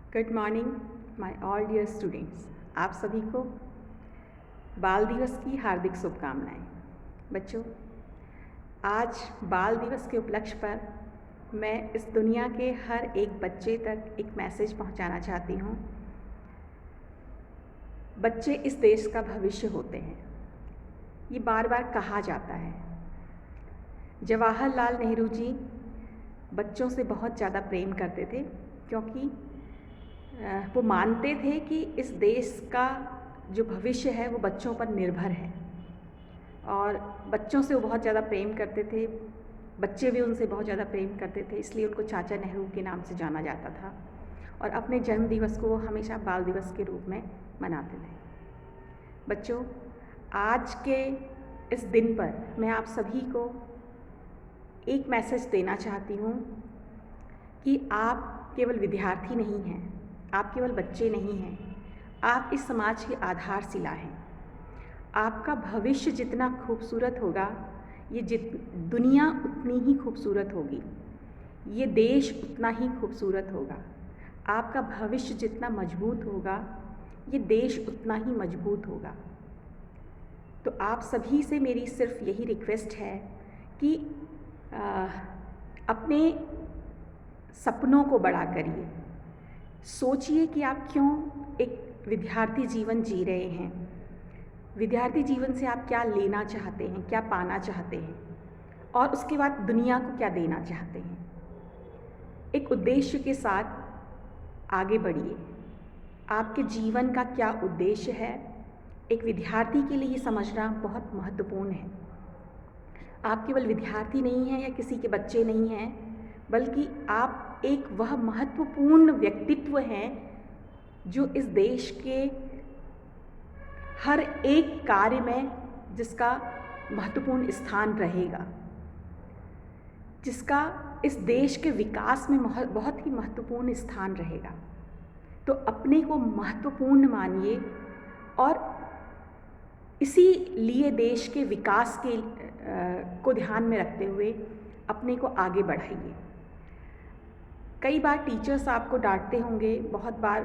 Good morning my all dear students. आप सभी को बाल दिवस की हार्दिक शुभकामनाएं। बच्चों, आज बाल दिवस के उपलक्ष्य पर मैं इस दुनिया के हर एक बच्चे तक एक मैसेज पहुंचाना चाहती हूं। बच्चे इस देश का भविष्य होते हैं, ये बार बार कहा जाता है। जवाहरलाल नेहरू जी बच्चों से बहुत ज़्यादा प्रेम करते थे, क्योंकि वो मानते थे कि इस देश का जो भविष्य है वो बच्चों पर निर्भर है, और बच्चों से वो बहुत ज़्यादा प्रेम करते थे। बच्चे भी उनसे बहुत ज़्यादा प्रेम करते थे, इसलिए उनको चाचा नेहरू के नाम से जाना जाता था, और अपने जन्म दिवस को वो हमेशा बाल दिवस के रूप में मनाते थे। बच्चों, आज के इस दिन पर मैं आप सभी को एक मैसेज देना चाहती हूँ कि आप केवल विद्यार्थी नहीं हैं, आप केवल बच्चे नहीं हैं, आप इस समाज की आधारशिला हैं। आपका भविष्य जितना खूबसूरत होगा, ये दुनिया उतनी ही खूबसूरत होगी, ये देश उतना ही खूबसूरत होगा। आपका भविष्य जितना मजबूत होगा, ये देश उतना ही मजबूत होगा। तो आप सभी से मेरी सिर्फ यही रिक्वेस्ट है कि अपने सपनों को बड़ा करिए। सोचिए कि आप क्यों एक विद्यार्थी जीवन जी रहे हैं। विद्यार्थी जीवन से आप क्या लेना चाहते हैं, क्या पाना चाहते हैं, और उसके बाद दुनिया को क्या देना चाहते हैं। एक उद्देश्य के साथ आगे बढ़िए। आपके जीवन का क्या उद्देश्य है, एक विद्यार्थी के लिए ये समझना बहुत महत्वपूर्ण है। आप केवल विद्यार्थी नहीं हैं या किसी के बच्चे नहीं हैं, बल्कि आप एक वह महत्वपूर्ण व्यक्तित्व हैं जो इस देश के हर एक कार्य में जिसका महत्वपूर्ण स्थान रहेगा, जिसका इस देश के विकास में बहुत ही महत्वपूर्ण स्थान रहेगा। तो अपने को महत्वपूर्ण मानिए और इसीलिए देश के विकास को ध्यान में रखते हुए अपने को आगे बढ़ाइए। कई बार टीचर्स आपको डांटते होंगे, बहुत बार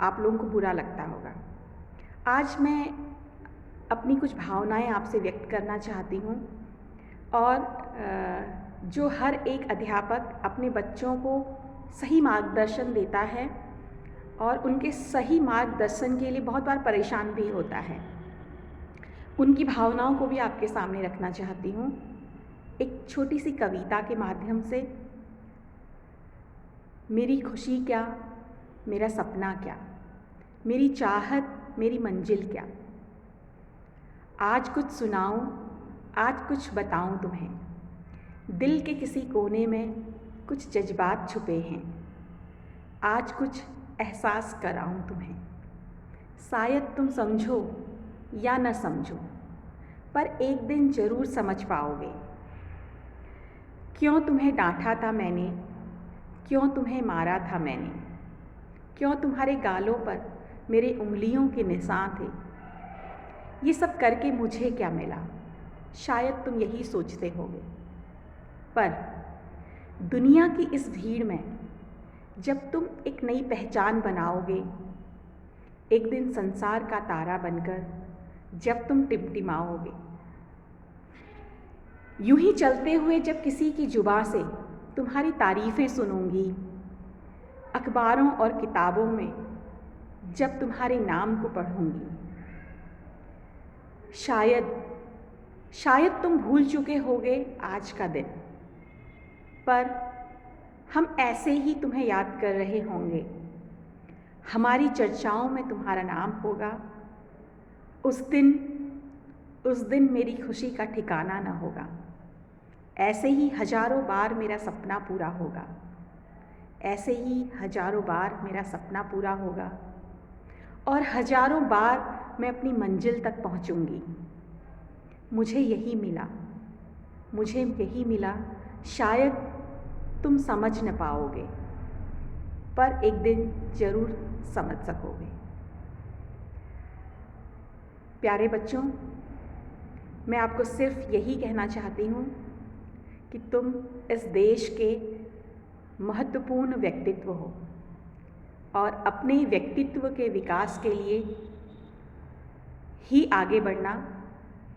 आप लोगों को बुरा लगता होगा। आज मैं अपनी कुछ भावनाएं आपसे व्यक्त करना चाहती हूँ, और जो हर एक अध्यापक अपने बच्चों को सही मार्गदर्शन देता है और उनके सही मार्गदर्शन के लिए बहुत बार परेशान भी होता है, उनकी भावनाओं को भी आपके सामने रखना चाहती हूँ एक छोटी सी कविता के माध्यम से। मेरी खुशी क्या, मेरा सपना क्या, मेरी चाहत, मेरी मंजिल क्या। आज कुछ सुनाऊं, आज कुछ बताऊं तुम्हें। दिल के किसी कोने में कुछ जज्बात छुपे हैं, आज कुछ एहसास कराऊं तुम्हें। शायद तुम समझो या न समझो, पर एक दिन ज़रूर समझ पाओगे। क्यों तुम्हें डांटा था मैंने, क्यों तुम्हें मारा था मैंने, क्यों तुम्हारे गालों पर मेरे उंगलियों के निशान थे। ये सब करके मुझे क्या मिला, शायद तुम यही सोचते होगे। पर दुनिया की इस भीड़ में जब तुम एक नई पहचान बनाओगे, एक दिन संसार का तारा बनकर जब तुम टिमटिमाओगे, यूं ही चलते हुए जब किसी की जुबां से तुम्हारी तारीफ़ें सुनूंगी, अखबारों और किताबों में जब तुम्हारे नाम को पढ़ूंगी, शायद तुम भूल चुके होगे आज का दिन, पर हम ऐसे ही तुम्हें याद कर रहे होंगे। हमारी चर्चाओं में तुम्हारा नाम होगा। उस दिन मेरी खुशी का ठिकाना न होगा। ऐसे ही हजारों बार मेरा सपना पूरा होगा, ऐसे ही हजारों बार मेरा सपना पूरा होगा, और हजारों बार मैं अपनी मंजिल तक पहुंचूंगी। मुझे यही मिला, शायद तुम समझ न पाओगे, पर एक दिन ज़रूर समझ सकोगे। प्यारे बच्चों, मैं आपको सिर्फ यही कहना चाहती हूँ कि तुम इस देश के महत्वपूर्ण व्यक्तित्व हो, और अपने व्यक्तित्व के विकास के लिए ही आगे बढ़ना,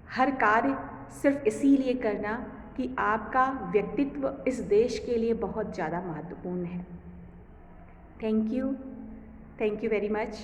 हर कार्य सिर्फ इसीलिए करना कि आपका व्यक्तित्व इस देश के लिए बहुत ज़्यादा महत्वपूर्ण है। Thank you very much.